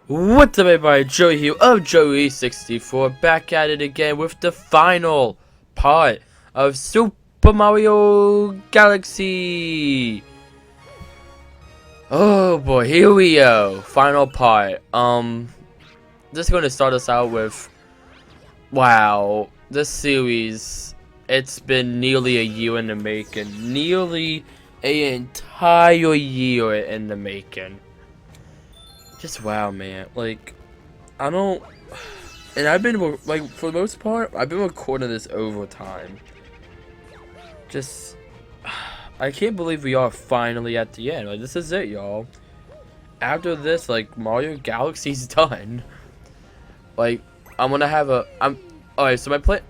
What's up everybody, Joey here of Joey64 back at it again with the final part of Super Mario Galaxy. Oh boy, here we go. Final part. Just gonna start us out with, wow, this series, it's been nearly a year in the making. Nearly an entire year in the making. Just wow, man. Like, I don't, and I've been like for the most part, I've been recording this over time. Just, I can't believe we are finally at the end. Like, this is it, y'all. After this, like, Mario Galaxy's done. Like, I'm gonna have a, alright. So my plan,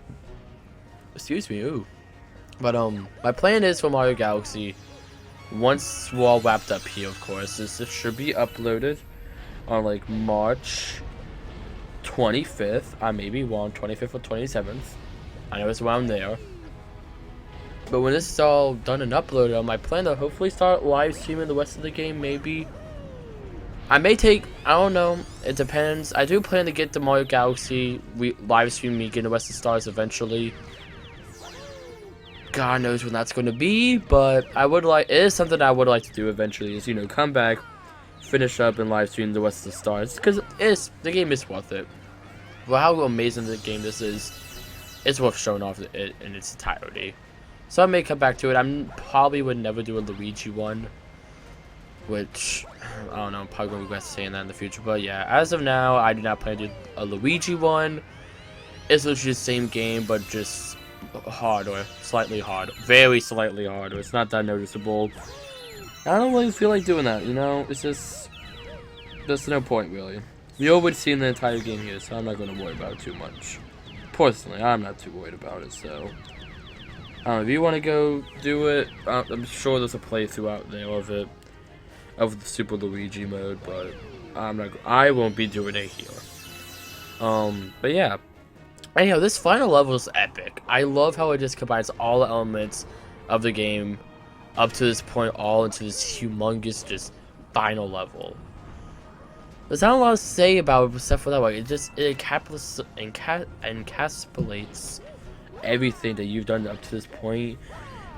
excuse me, ooh, but my plan is for Mario Galaxy. Once we're all wrapped up here, of course, this should be uploaded on like March 25th. I may be wrong, 25th or 27th. I know it's around there. But when this is all done and uploaded, I plan to hopefully start live streaming the rest of the game. Maybe I may take, I don't know, it depends. I do plan to get the Mario Galaxy live stream me getting the rest of the stars eventually. God knows when that's going to be, but I would like, it is something I would like to do eventually, is, you know, come back, finish up and live stream the rest of the stars, because the game is worth it. For how amazing the game this is, it's worth showing off it in its entirety. So I may come back to it. I probably would never do a Luigi one, which, I don't know, I'm probably going to regret saying that in the future. But yeah, as of now, I do not plan to do a Luigi one. It's literally the same game, but just harder, slightly harder, very slightly harder. It's not that noticeable. I don't really feel like doing that, you know? It's just, there's no point, really. You already seen the entire game here, so I'm not going to worry about it too much. Personally, I'm not too worried about it, so if you want to go do it, I'm sure there's a playthrough out there of it, of the Super Luigi mode, but I won't be doing it here. But yeah. Anyhow, this final level is epic. I love how it just combines all the elements of the game up to this point, all into this humongous, just final level. There's not a lot to say about it except for that. Like, it encapsulates everything that you've done up to this point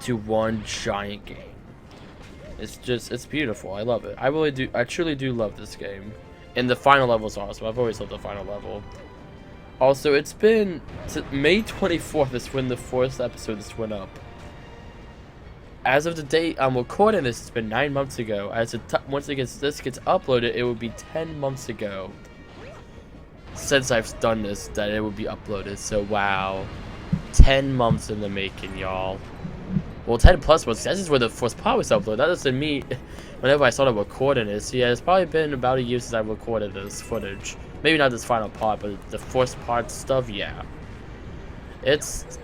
to one giant game. It's beautiful. I love it. I truly do love this game. And the final level is awesome. I've always loved the final level. Also, it's been May 24th is when the fourth episode this went up. As of the date I'm recording this, it's been 9 months ago. Once this gets uploaded, it would be 10 months ago since I've done this that it would be uploaded. So wow, 10 months in the making, y'all. Well, 10 plus months. That's just where the first part was uploaded. That doesn't mean whenever I started recording this. Yeah, it's probably been about a year since I recorded this footage. Maybe not this final part, but the first part stuff, yeah. It's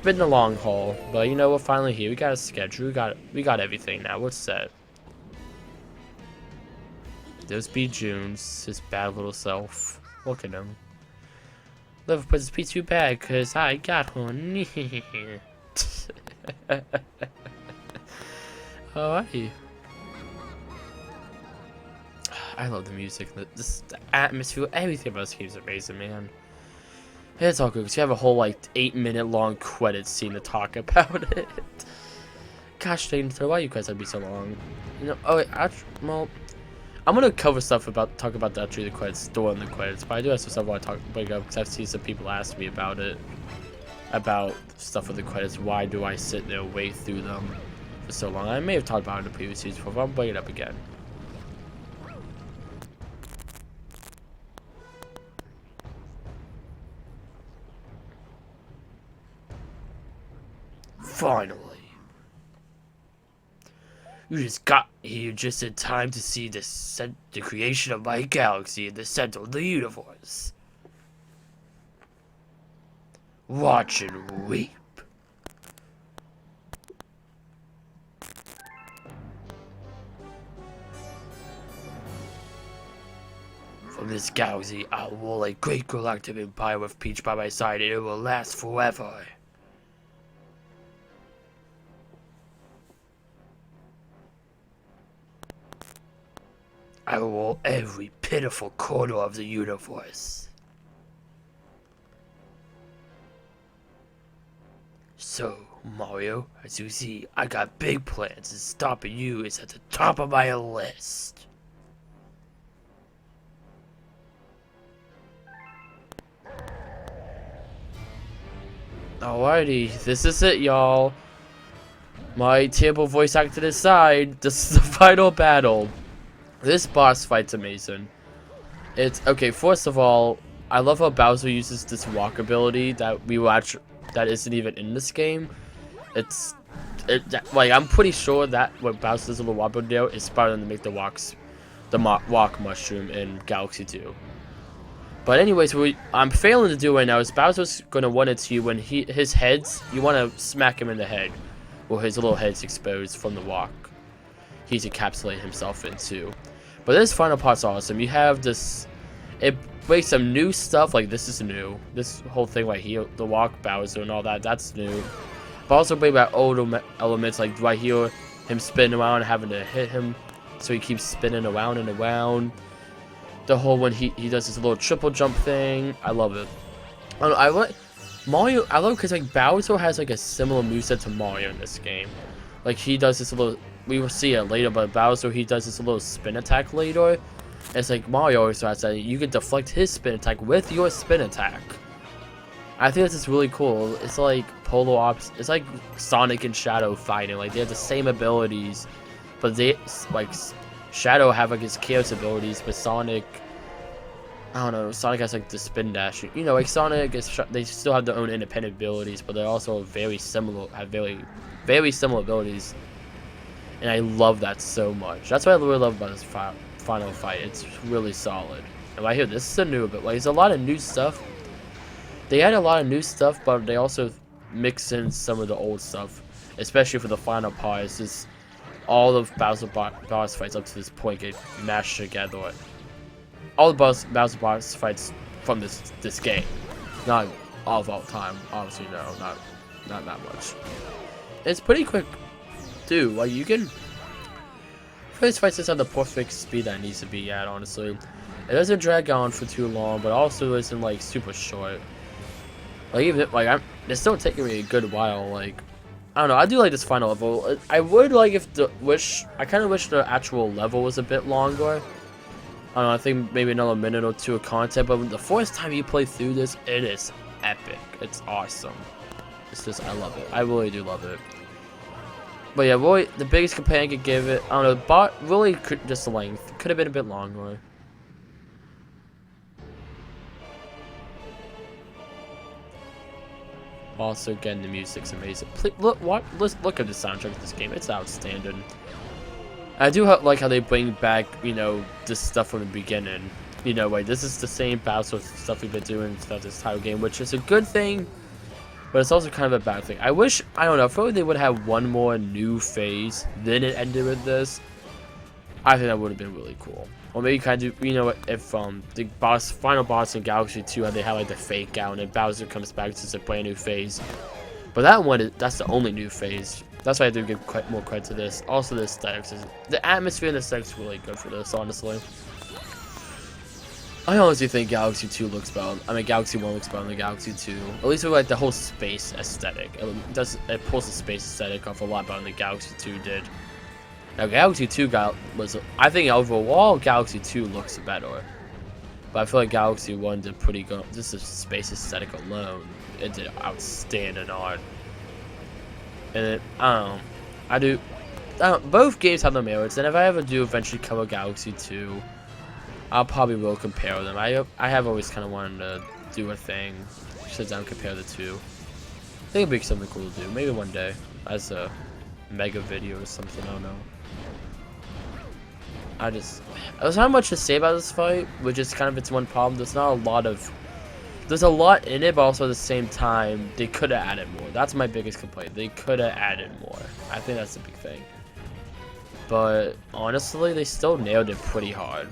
been a long haul, but you know, we're finally here. We got a schedule. We got everything now. We're set. There's B. June's, his bad little self. Look at him. Love Princess Peach too bad, cause I got her. Alright. I love the music, the atmosphere, everything about this game is amazing, man. It's all good because you have a whole like 8-minute long credit scene to talk about it. Gosh dang, so why you guys have to be so long? You know, oh wait, well, I'm gonna cover stuff talk about the credits during the credits, but I do have some stuff I want to bring up because I've seen some people ask me about it, about stuff with the credits. Why do I sit there and wait through them for so long? I may have talked about it in the previous season before, but I'm bringing it up again. Finally. You just got here just in time to see the creation of my galaxy in the center of the universe. Watch and weep. From this galaxy, I will rule a great galactic empire with Peach by my side, and it will last forever. I rule every pitiful corner of the universe. So, Mario, as you see, I got big plans, and stopping you is at the top of my list. Alrighty, this is it, y'all. My terrible voice acted aside, this is the final battle. This boss fight's amazing. It's okay. First of all, I love how Bowser uses this walk ability that we watch that isn't even in this game. Like I'm pretty sure that what Bowser's little walk ability is part of to make the walk mushroom in Galaxy 2. But anyways, what I'm failing to do right now is Bowser's gonna run into you when his head's you want to smack him in the head, or his little head's exposed from the walk he's encapsulating himself into. But this final part's awesome. You have this, it breaks some new stuff, like this is new. This whole thing right here, the walk Bowser and all that, that's new. But also bring back old elements, like right here, him spinning around and having to hit him, so he keeps spinning around and around. The whole when he does this little triple jump thing, I love it. I like Mario. I love because like Bowser has like a similar moveset to Mario in this game. Like he does this little. We will see it later, but Bowser he does this little spin attack later. It's like Mario also has that. You can deflect his spin attack with your spin attack. I think this is really cool. It's like polar opposites. It's like Sonic and Shadow fighting. Like they have the same abilities, but they like. Shadow have like his chaos abilities, but Sonic, I don't know, Sonic has like the spin dash. You know, like Sonic is, they still have their own independent abilities, but they're also very similar, have very similar abilities. And I love that so much. That's what I really love about this final fight. It's really solid. And right here, this is a new bit. Like, there's a lot of new stuff. They had a lot of new stuff, but they also mix in some of the old stuff, especially for the final part. It's just all of Bowser boss fights up to this point get mashed together. All the Bowser boss fights from this game, not all of all time. Obviously, no, not that much. It's pretty quick, too. Like you can. This fight doesn't have the perfect speed that it needs to be at. Honestly, it doesn't drag on for too long, but also isn't like super short. Like even like it's still taking me a good while. Like. I don't know. I do like this final level. I would like if I kind of wish the actual level was a bit longer. I don't know. I think maybe another minute or two of content. But the first time you play through this, it is epic. It's awesome. It's just I love it. I really do love it. But yeah, really, the biggest complaint I could give it. I don't know. But really, just the length could have been a bit longer. Also, again, the music's amazing. Please, look at the soundtrack of this game. It's outstanding. I do like how they bring back, you know, this stuff from the beginning. You know, like this is the same Bowser stuff we've been doing throughout this entire game, which is a good thing, but it's also kind of a bad thing. I don't know, I feel like they would have one more new phase, then it ended with this. I think that would have been really cool. Or maybe kind of, you know, if the final boss in Galaxy 2, how they have like the fake out and then Bowser comes back to a brand new phase. But that one, that's the only new phase. That's why I do give more credit to this. Also, the aesthetics, the atmosphere and the aesthetics are really good for this, honestly. I honestly think Galaxy 2 looks better. I mean, Galaxy 1 looks better than Galaxy 2. At least with like the whole space aesthetic. It pulls the space aesthetic off a lot better than Galaxy 2 did. Now, Galaxy 2 I think overall Galaxy 2 looks better. But I feel like Galaxy 1 did pretty good. Just the space aesthetic alone, it did outstanding on. And I don't know. Both games have their merits, and if I ever do eventually cover Galaxy 2, I'll probably will compare them. I have always kind of wanted to do a thing, sit down and compare the two. I think it'd be something cool to do. Maybe one day, as a mega video or something, I don't know. There's not much to say about this fight, which is kind of its one problem. There's a lot in it, but also at the same time, they could have added more. That's my biggest complaint. They could have added more. I think that's the big thing. But honestly, they still nailed it pretty hard.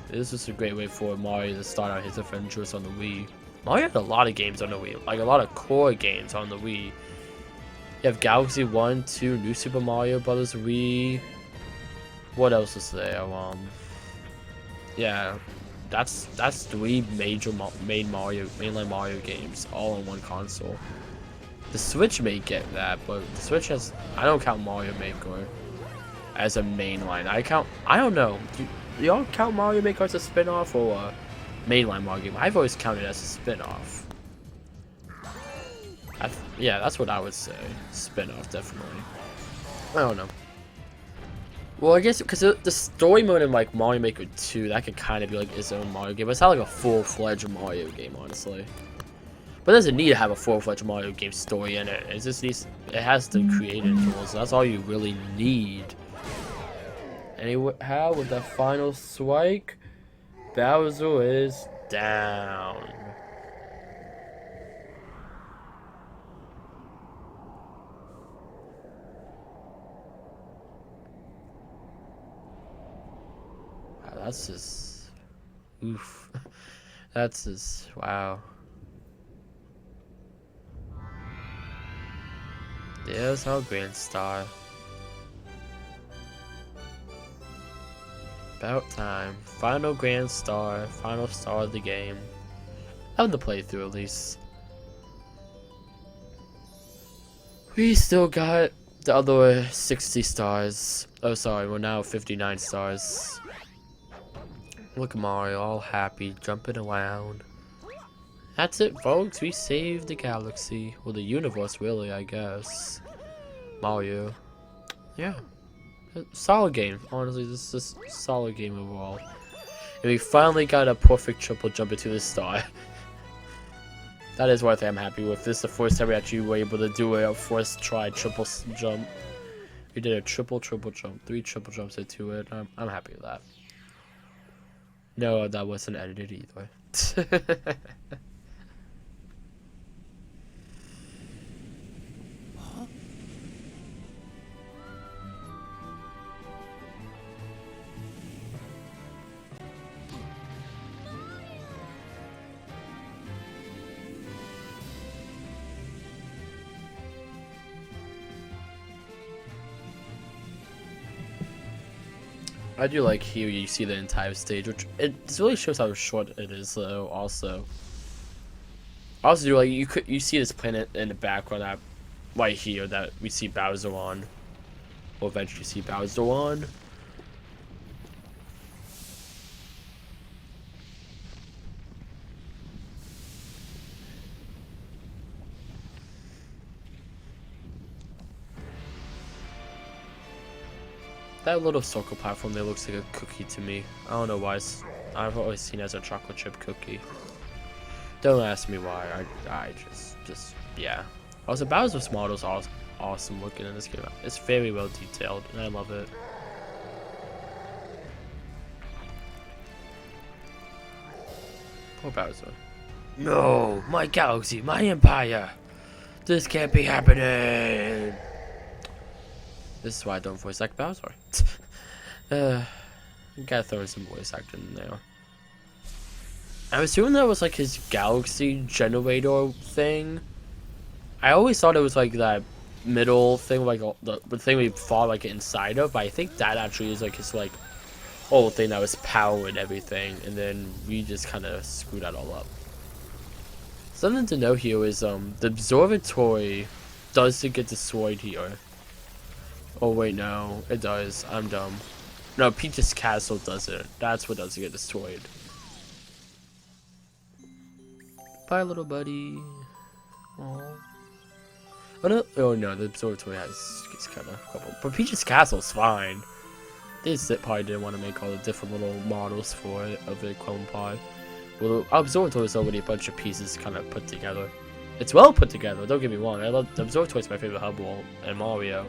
This is a great way for Mario to start out his adventures on the Wii. Mario had a lot of games on the Wii, like a lot of core games on the Wii. You have Galaxy 1, 2, New Super Mario Bros. Wii. What else is there? Yeah, that's three major mainline Mario games all on one console. The Switch may get that, but the Switch has, I don't count Mario Maker as a mainline. I don't know. Do y'all count Mario Maker as a spin-off or a mainline Mario game? I've always counted it as a spin-off. Yeah, that's what I would say. Spin-off, definitely. I don't know. Well, I guess because the story mode in like Mario Maker 2, that could kind of be like its own Mario game. But it's not like a full-fledged Mario game, honestly. But it doesn't need to have a full-fledged Mario game story in it. It just needs, it has the creator tools. That's all you really need. Anyway, how with the final strike, Bowser is down. Wow, that's just, oof. That's just, wow. There's our Grand Star. About time. Final Grand Star. Final star of the game. Of the playthrough, at least. We still got the other 60 stars. Oh, sorry, we're now 59 stars. Look at Mario, all happy, jumping around. That's it, folks. We saved the galaxy. Well, the universe, really, I guess. Mario. Yeah. Solid game. Honestly, this is a solid game overall. And we finally got a perfect triple jump into the star. That is one thing I'm happy with. This is the first time we actually were able to do a first try triple jump. We did a triple jump. 3 triple jumps into it. I'm happy with that. No, that wasn't edited either. I do like here you see the entire stage, which it really shows how short it is though. Also do like you see this planet in the background that right here that we see Bowser on. We'll eventually see Bowser on. That little circle platform there looks like a cookie to me. I don't know why. I've always seen it as a chocolate chip cookie. Don't ask me why. I just yeah. Also, Bowser's model is awesome looking in this game. It's very well detailed, and I love it. Poor Bowser. No, my galaxy, my empire. This can't be happening. This is why I don't voice act Bowser. Gotta throw in some voice acting in there. I was assuming that was like his galaxy generator thing. I always thought it was like that middle thing, like the thing we fought like inside of. But I think that actually is like his like whole thing that was powering everything, and then we just kind of screwed that all up. Something to know here is the observatory doesn't get destroyed here. Oh wait, no, it does. I'm dumb. No, Peach's castle doesn't. That's what doesn't get destroyed. Bye, little buddy. Aww. Oh no, the observatory gets kind of coupled. But Peach's castle's fine. They probably didn't want to make all the different little models for it of the clone pod. Well, the observatory is already a bunch of pieces kind of put together. It's well put together, don't get me wrong. I love the observatory is my favorite hub world in Mario.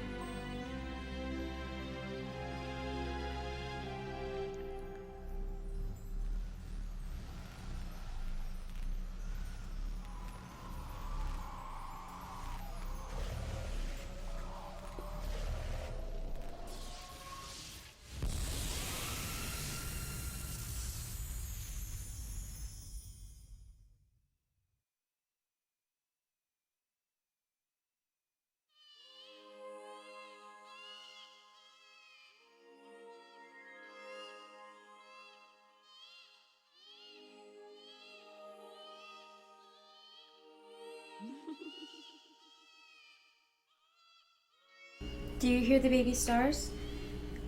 Do you hear the baby stars?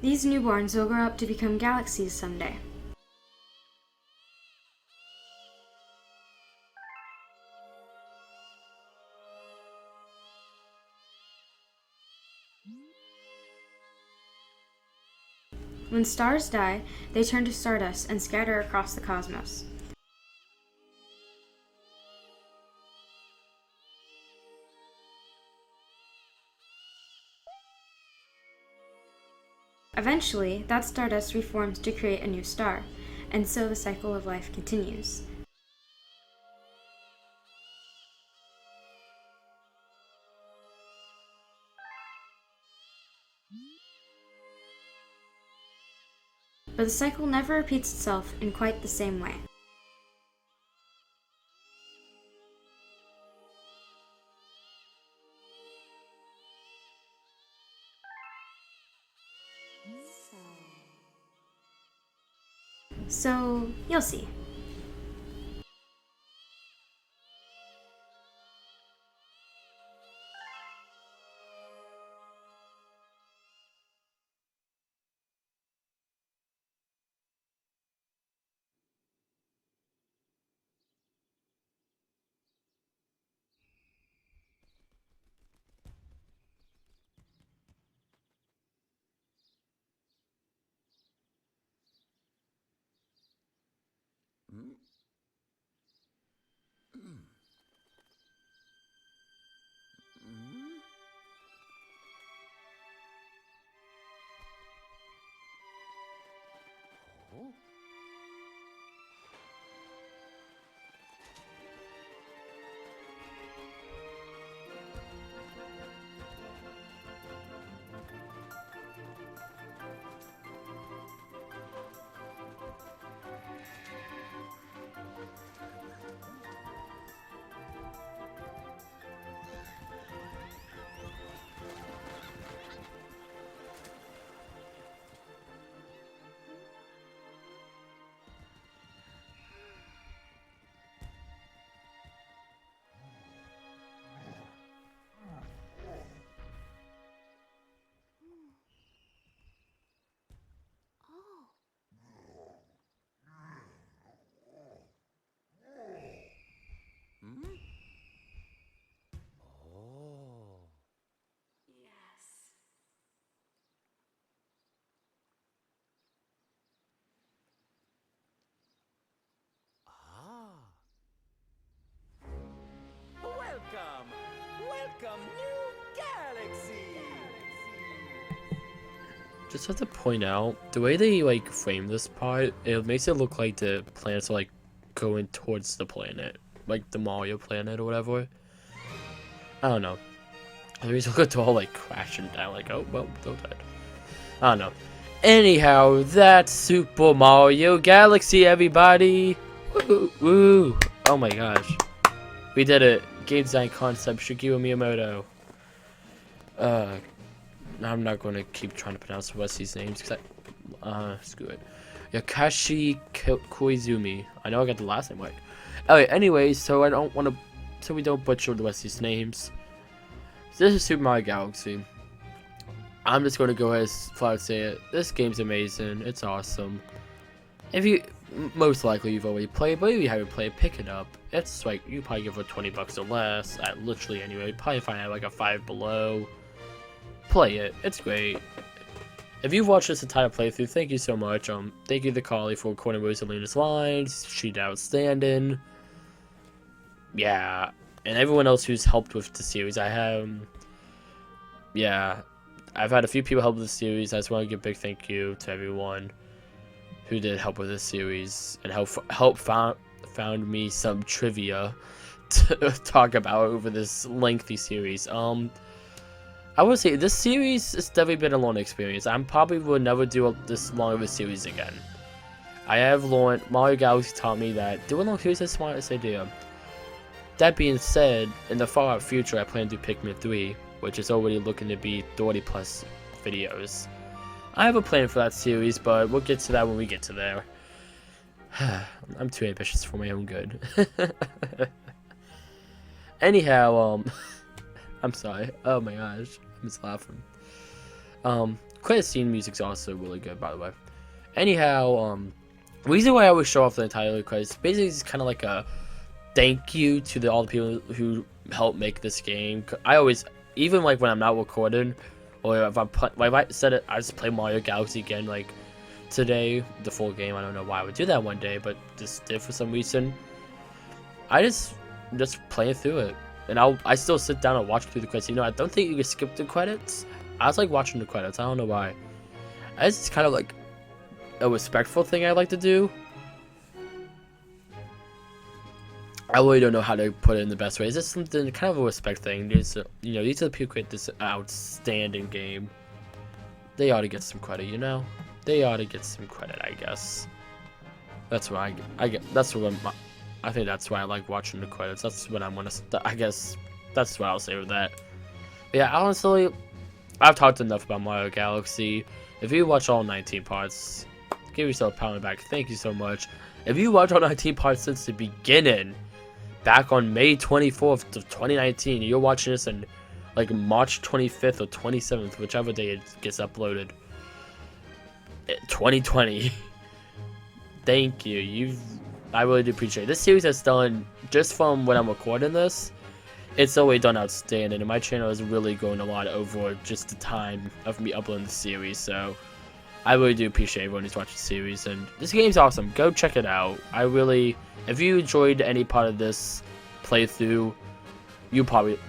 These newborns will grow up to become galaxies someday. When stars die, they turn to stardust and scatter across the cosmos. Eventually, that stardust reforms to create a new star, and so the cycle of life continues. But the cycle never repeats itself in quite the same way. So, you'll see. Welcome! Welcome, New Galaxy! Just have to point out, the way they like frame this part, it makes it look like the planets are like going towards the planet, like the Mario planet or whatever. I don't know. The reason it's all like crashing down, like, oh well, they're dead. I don't know. Anyhow, that's Super Mario Galaxy, everybody. Woo, woo. Oh my gosh, we did it. Game design concept, Shigeru Miyamoto. I'm not going to keep trying to pronounce the rest of these names because screw it. Yakashi Koizumi. I know I got the last name right. Alright, anyways, so we don't butcher the rest of these names. So this is Super Mario Galaxy. I'm just going to go as far as say it. This game's amazing. It's awesome. If you, most likely you've already played, but if you haven't played, pick it up. It's like, you probably give it $20 or less, at literally anyway. Probably find out like a 5 below. Play it. It's great. If you've watched this entire playthrough, thank you so much. Thank you to Carly for recording Rosalina's lines. She's outstanding. Yeah. And everyone else who's helped with the series. Yeah. I've had a few people help with the series. I just want to give a big thank you to everyone who did help with this series and found me some trivia to talk about over this lengthy series. I would say this series has definitely been a long experience. I probably will never do this long of a series again. I have learned, Mario Galaxy taught me that doing long series is the smartest idea. That being said, in the far out future, I plan to do Pikmin 3, which is already looking to be 30 plus videos. I have a plan for that series, but we'll get to that when we get to there. I'm too ambitious for my own good. Anyhow, I'm sorry. Oh my gosh, I'm just laughing. Credit scene music's also really good, by the way. Anyhow, the reason why I always show off the entire credits basically is kind of like a thank you to all the people who helped make this game. I always, even like when I'm not recording, or if I said it, I just play Mario Galaxy again, like today, the full game. I don't know why I would do that one day, but just did for some reason. I just playing through it, and I still sit down and watch through the credits. You know, I don't think you can skip the credits. I was like watching the credits. I don't know why. It's kind of like a respectful thing I like to do. I really don't know how to put it in the best way. It's just something kind of a respect thing. These are the people who create this outstanding game. They ought to get some credit, you know. They ought to get some credit, I guess. That's why I get. That's what I think. That's why I like watching the credits. That's what I'm gonna. I guess that's what I'll say with that. But yeah, honestly, I've talked enough about Mario Galaxy. If you watch all 19 parts, give yourself a pound on the back. Thank you so much. If you watch all 19 parts since the beginning, back on May 24th of 2019, you're watching this in like March 25th or 27th, whichever day it gets uploaded. 2020. Thank you. I really do appreciate it. This series has done, just from when I'm recording this, it's always done outstanding, and my channel has really grown a lot over just the time of me uploading the series, so I really do appreciate everyone who's watching the series, and this game's awesome. Go check it out. If you enjoyed any part of this playthrough, you probably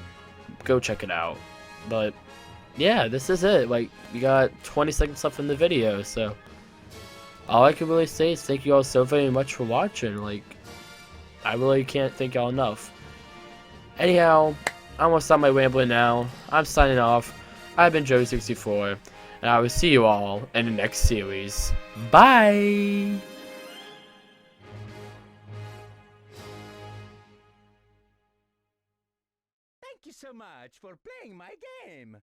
go check it out. But yeah, this is it. Like, we got 20 seconds left in the video, so all I can really say is thank you all so very much for watching. Like, I really can't thank y'all enough. Anyhow, I'm gonna stop my rambling now. I'm signing off. I've been Joe64, and I will see you all in the next series. Bye! Thank you so much for playing my game.